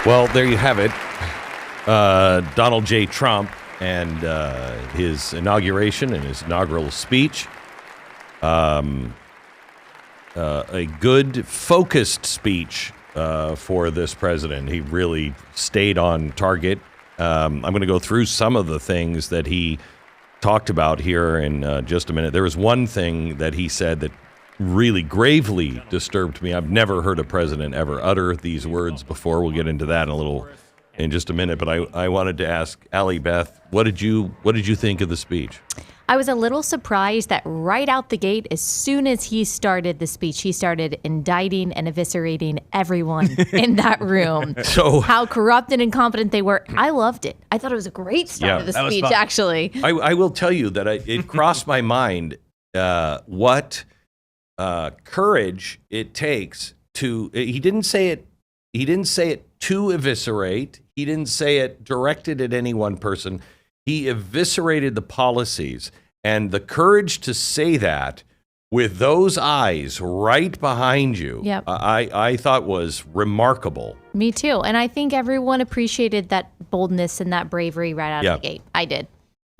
Well, there you have it. Donald J. Trump and his inauguration and his inaugural speech. A good, focused speech for this president. He really stayed on target. I'm going to go through some of the things that he talked about here in just a minute. There was one thing that he said that really gravely disturbed me. I've never heard a president ever utter these words before. We'll get into that in just a minute. But I wanted to ask Allie Beth, what did you think of the speech? I was a little surprised that right out the gate, as soon as he started the speech, he started indicting and eviscerating everyone in that room. So how corrupt and incompetent they were. I loved it. I thought it was a great start of the speech, actually. I will tell you that it crossed my mind what courage it takes to. He didn't say it to eviscerate. He didn't say it directed at any one person. He eviscerated the policies, and the courage to say that with those eyes right behind you, yep. I thought was remarkable. Me too. And I think everyone appreciated that boldness and that bravery right out of the gate. I did.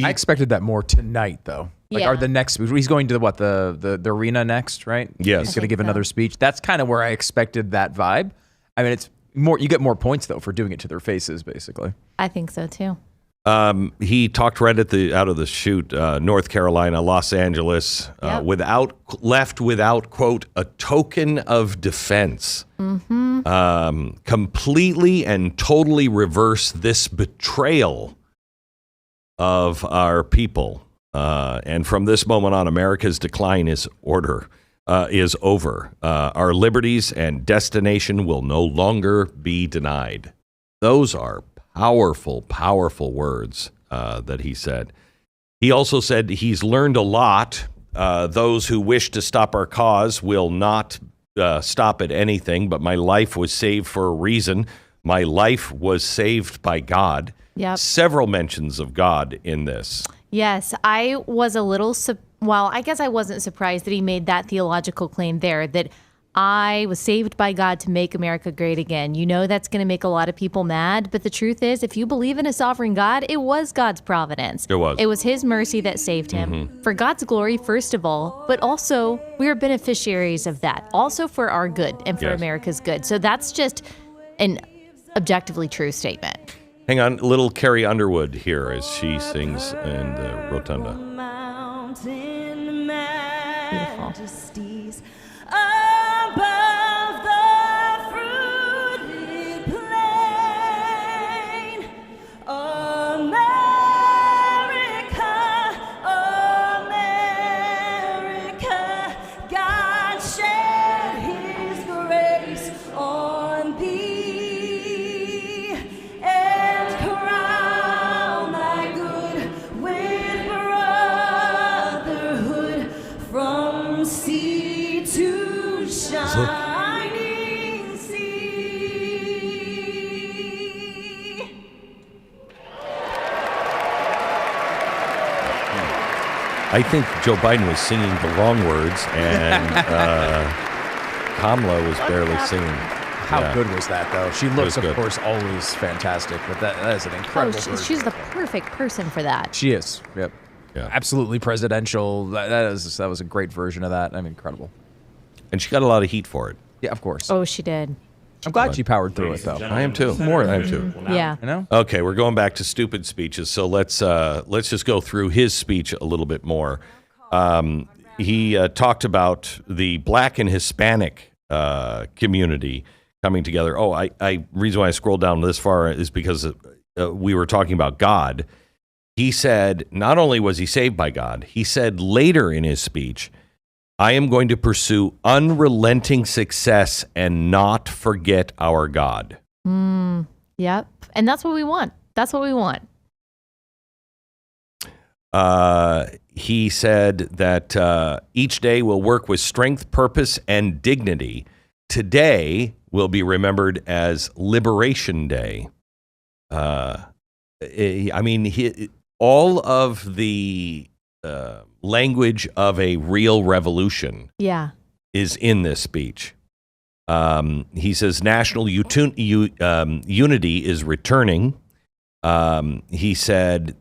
I expected that more tonight, though. Or the next, he's going to the arena next, right? Yes. He's going to give another speech. That's kind of where I expected that vibe. I mean, it's more, you get more points though for doing it to their faces, basically. I think so too. He talked right out of the chute, North Carolina, Los Angeles, left without, quote, a token of defense. Mm-hmm. Completely and totally reverse this betrayal of our people. And from this moment on, America's decline is over. Our liberties and destination will no longer be denied. Those are powerful, powerful words that he said. He also said he's learned a lot. Those who wish to stop our cause will not stop at anything, but my life was saved for a reason. My life was saved by God. Yep. Several mentions of God in this. Yes, I was a little, I guess I wasn't surprised that he made that theological claim there, that I was saved by God to make America great again. You know that's going to make a lot of people mad, but the truth is, if you believe in a sovereign God, it was God's providence. It was. It was his mercy that saved him. For God's glory, first of all, but also we are beneficiaries of that, also for our good and for America's good. So that's just an objectively true statement. Hang on, little Carrie Underwood here as she sings in the rotunda. Beautiful. Above the fruited plain, America, America, God shed his grace on thee, and crown thy good with brotherhood from sea to shining sea. I think Joe Biden was singing the wrong words, and Kamala was barely singing. How good was that, though? She looks, of course, always fantastic, but that is an incredible version. She's the perfect person for that. She is. Yep. Yeah. Absolutely presidential. That was a great version of that. I mean, incredible. And she got a lot of heat for it. Yeah, of course. Oh, she did. I'm glad she powered through it, though. I am too. I am too. Yeah. You know? Okay, we're going back to stupid speeches, so let's just go through his speech a little bit more. He talked about the Black and Hispanic community coming together. Reason why I scrolled down this far is because we were talking about God. He said not only was he saved by God, he said later in his speech, I am going to pursue unrelenting success and not forget our God. Yep. And that's what we want. That's what we want. He said that each day will work with strength, purpose, and dignity. Today will be remembered as Liberation Day. I mean, all of the language of a real revolution is in this speech. He says national unity is returning. He said,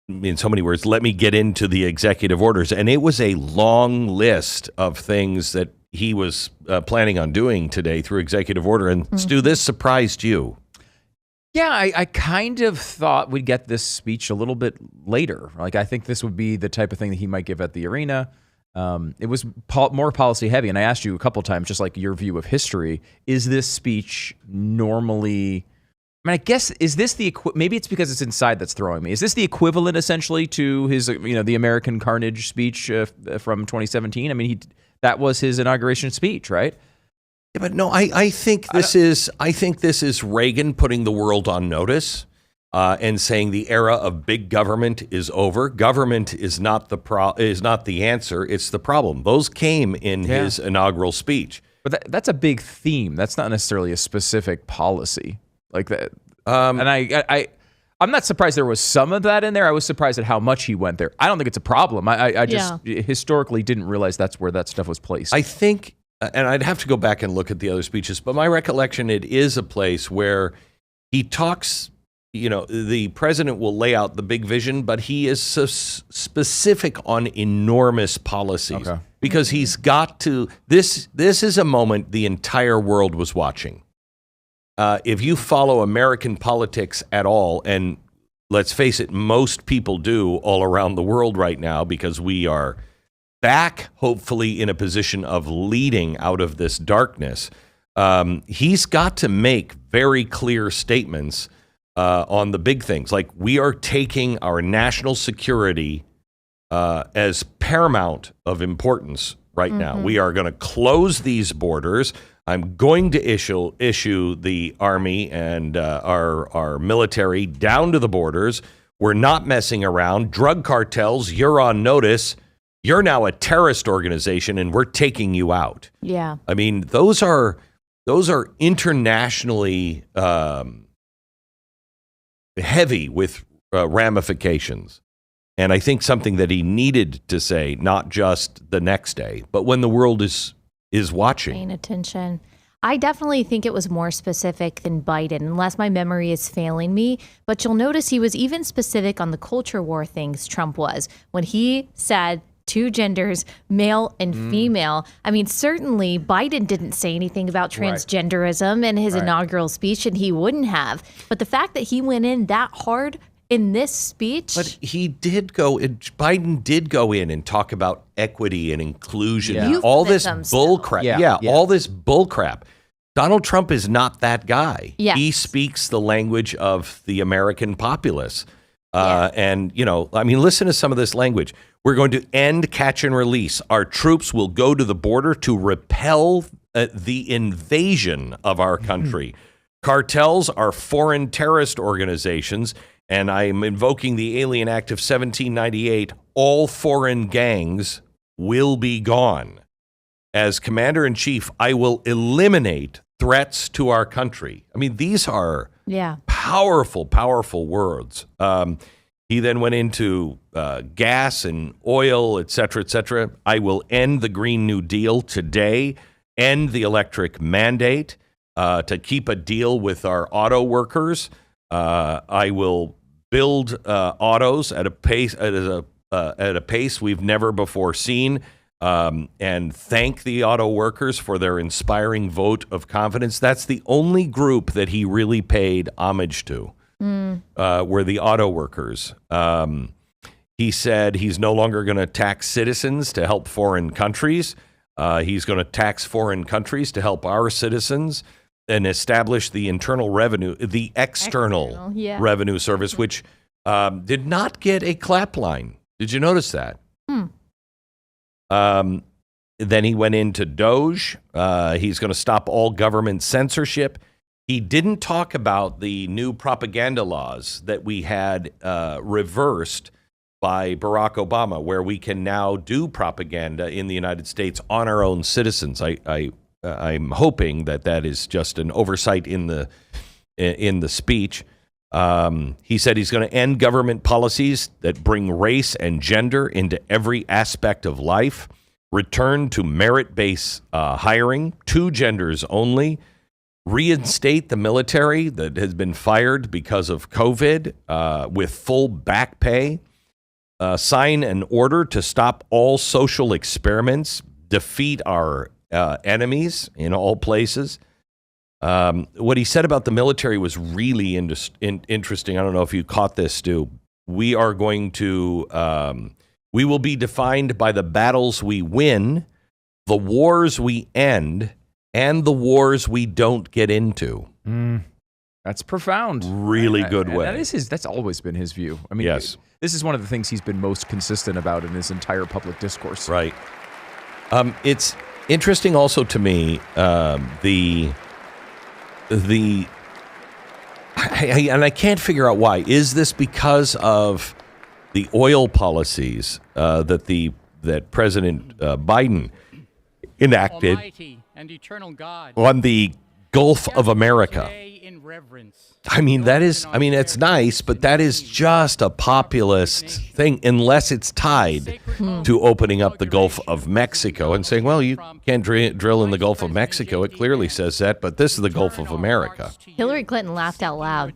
in so many words, let me get into the executive orders. And it was a long list of things that he was planning on doing today through executive order. And Stu, this surprised you. Yeah, I kind of thought we'd get this speech a little bit later. Like, I think this would be the type of thing that he might give at the arena. It was more policy heavy. And I asked you a couple times, just like your view of history, is this speech normally... I mean, I guess, is this the maybe it's because it's inside that's throwing me. Is this the equivalent essentially to his, the American Carnage speech from 2017? I mean, that was his inauguration speech, right? Yeah, but no, I think this is Reagan putting the world on notice and saying the era of big government is over. Government is not the answer; it's the problem. Those came in his inaugural speech. But that's a big theme. That's not necessarily a specific policy. Like that, and I'm not surprised there was some of that in there. I was surprised at how much he went there. I don't think it's a problem. I just historically didn't realize that's where that stuff was placed. I think, and I'd have to go back and look at the other speeches, but my recollection, it is a place where he talks. The president will lay out the big vision, but he is so specific on enormous policies because he's got to. This is a moment the entire world was watching. If you follow American politics at all, and let's face it, most people do all around the world right now because we are back, hopefully, in a position of leading out of this darkness, he's got to make very clear statements on the big things. Like, we are taking our national security as paramount of importance right now. We are going to close these borders. I'm going to issue the Army and our military down to the borders. We're not messing around. Drug cartels, you're on notice. You're now a terrorist organization, and we're taking you out. Yeah. I mean, those are internationally heavy with ramifications. And I think something that he needed to say, not just the next day, but when the world is watching. Paying attention. I definitely think it was more specific than Biden, unless my memory is failing me. But you'll notice he was even specific on the culture war things Trump was. When he said 2 genders, male and female. I mean, certainly Biden didn't say anything about transgenderism in his inaugural speech, and he wouldn't have. But the fact that he went in that hard in this speech. But Biden did go in and talk about equity and inclusion, all this bull crap. All this bull crap. Donald Trump is not that guy. Yes. He speaks the language of the American populace. And, listen to some of this language. We're going to end catch and release. Our troops will go to the border to repel the invasion of our country. Cartels are foreign terrorist organizations. And I'm invoking the Alien Act of 1798. All foreign gangs will be gone. As Commander-in-Chief, I will eliminate threats to our country. I mean, these are powerful, powerful words. He then went into gas and oil, et cetera, et cetera. I will end the Green New Deal today, end the electric mandate, to keep a deal with our auto workers. I will build autos at a pace we've never before seen, and thank the auto workers for their inspiring vote of confidence. That's the only group that he really paid homage to, were the auto workers. He said he's no longer going to tax citizens to help foreign countries. He's going to tax foreign countries to help our citizens, and establish the external revenue service, which did not get a clap line. Did you notice that? Then he went into Doge. He's going to stop all government censorship. He didn't talk about the new propaganda laws that we had reversed by Barack Obama, where we can now do propaganda in the United States on our own citizens. I'm hoping that is just an oversight in the speech. He said he's going to end government policies that bring race and gender into every aspect of life. return to merit-based hiring, 2 genders only, reinstate the military that has been fired because of COVID with full back pay, sign an order to stop all social experiments, defeat our enemies in all places. What he said about the military was really interesting. I don't know if you caught this, Stu. We are going to, we will be defined by the battles we win, the wars we end, and the wars we don't get into. That's profound. Really good way. That's always been his view. I mean, yes. This is one of the things he's been most consistent about in his entire public discourse. Right. It's interesting also to me, and I can't figure out why. Is this because of the oil policies that President Biden enacted and eternal God, on the Gulf of America? I mean, it's nice, but that is just a populist thing unless it's tied to opening up the Gulf of Mexico and saying, well, you can't drill in the Gulf of Mexico. It clearly says that, but this is the Gulf of America. Hillary Clinton laughed out loud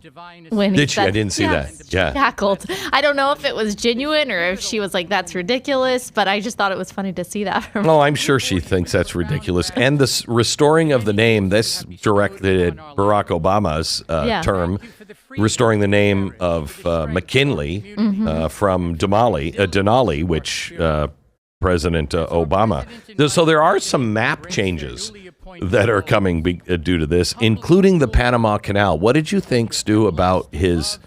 when Did she? I didn't see that. Yeah. Cackled. I don't know if it was genuine or if she was like, that's ridiculous, but I just thought it was funny to see that from her. Oh, I'm sure she thinks that's ridiculous. And the restoring of the name, this directed at Barack Obama's term, restoring the name of McKinley from Denali, which President Obama. So there are some map changes that are coming due to this, including the Panama Canal. What did you think, Stu, about his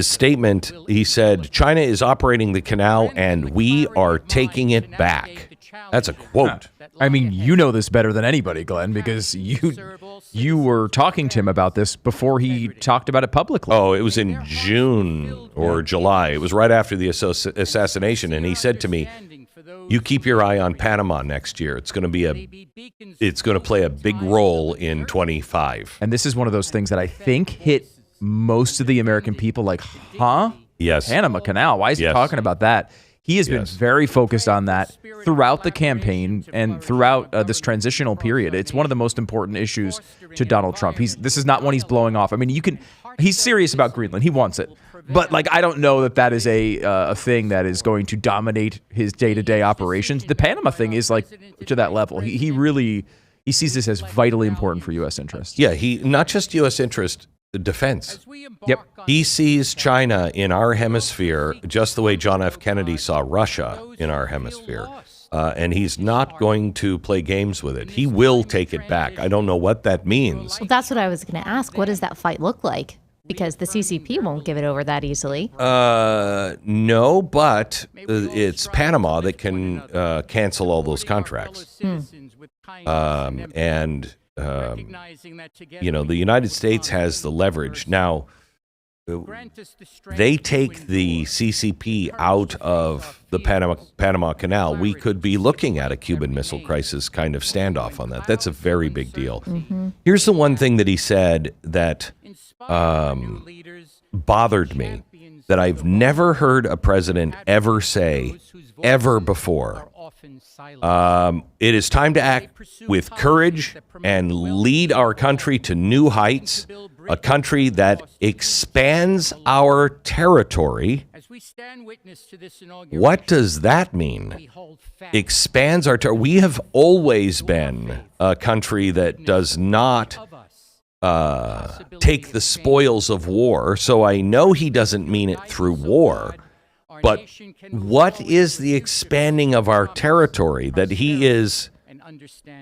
statement? He said, China is operating the canal and we are taking it back. That's a quote. I mean, you know this better than anybody, Glenn, because you were talking to him about this before he talked about it publicly. Oh, it was in June or July. It was right after the assassination, and he said to me, "You keep your eye on Panama next year. It's going to play a big role in 25." And this is one of those things that I think hit most of the American people like, huh? Yes. Panama Canal. Why is he talking about that? He has been very focused on that throughout the campaign and throughout this transitional period. It's one of the most important issues to Donald Trump. This is not one he's blowing off. I mean, he's serious about Greenland. He wants it. But I don't know that is a thing that is going to dominate his day-to-day operations. The Panama thing is to that level. He really sees this as vitally important for U.S. interests. Yeah, not just U.S. interest, defense. Yep. He sees China in our hemisphere just the way John F. Kennedy saw Russia in our hemisphere. And he's not going to play games with it. He will take it back. I don't know what that means. Well, that's what I was going to ask. What does that fight look like? Because the CCP won't give it over that easily. No, but it's Panama that can cancel all those contracts. The United States has the leverage. Now, they take the CCP out of the Panama Canal. We could be looking at a Cuban Missile Crisis kind of standoff on that. That's a very big deal. Mm-hmm. Here's the one thing that he said that bothered me, that I've never heard a president ever say, ever before. It is time to act with courage and lead our country to new heights, a country that expands our territory. What does that mean? Expands our territory. We have always been a country that does not take the spoils of war, so I know he doesn't mean it through war. But what is the expanding of our territory that he is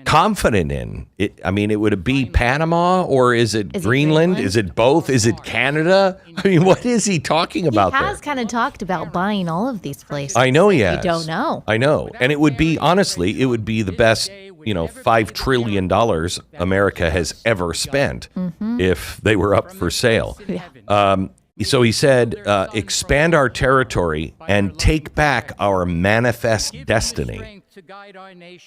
confident in? It would be Panama, or is it Greenland? Is it both? Is it Canada? I mean, what is he talking about there? He has kind of talked about buying all of these places. I know he has. We don't know. I know. And it would be, honestly, the best, $5 trillion America has ever spent if they were up for sale. Yeah. So he said, expand our territory and take back our manifest destiny.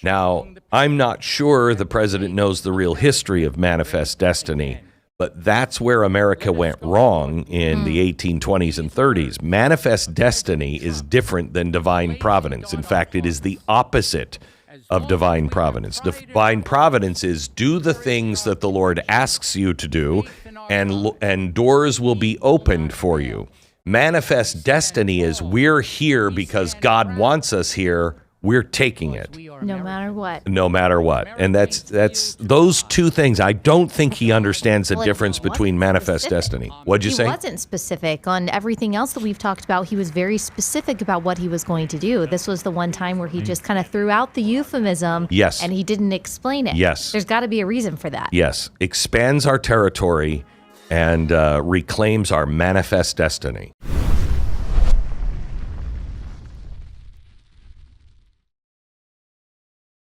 Now, I'm not sure the president knows the real history of manifest destiny, but that's where America went wrong in the 1820s and 30s. Manifest destiny is different than divine providence. In fact, it is the opposite. of divine providence. Divine providence is do the things that the Lord asks you to do, and doors will be opened for you. Manifest destiny is we're here because God wants us here. We're taking it. No matter what. No matter what. And that's those two things. I don't think he understands the difference between manifest destiny. What'd you say? He wasn't specific on everything else that we've talked about. He was very specific about what he was going to do. This was the one time where he just kind of threw out the euphemism. Yes. And he didn't explain it. Yes. There's got to be a reason for that. Yes. Expands our territory and reclaims our manifest destiny.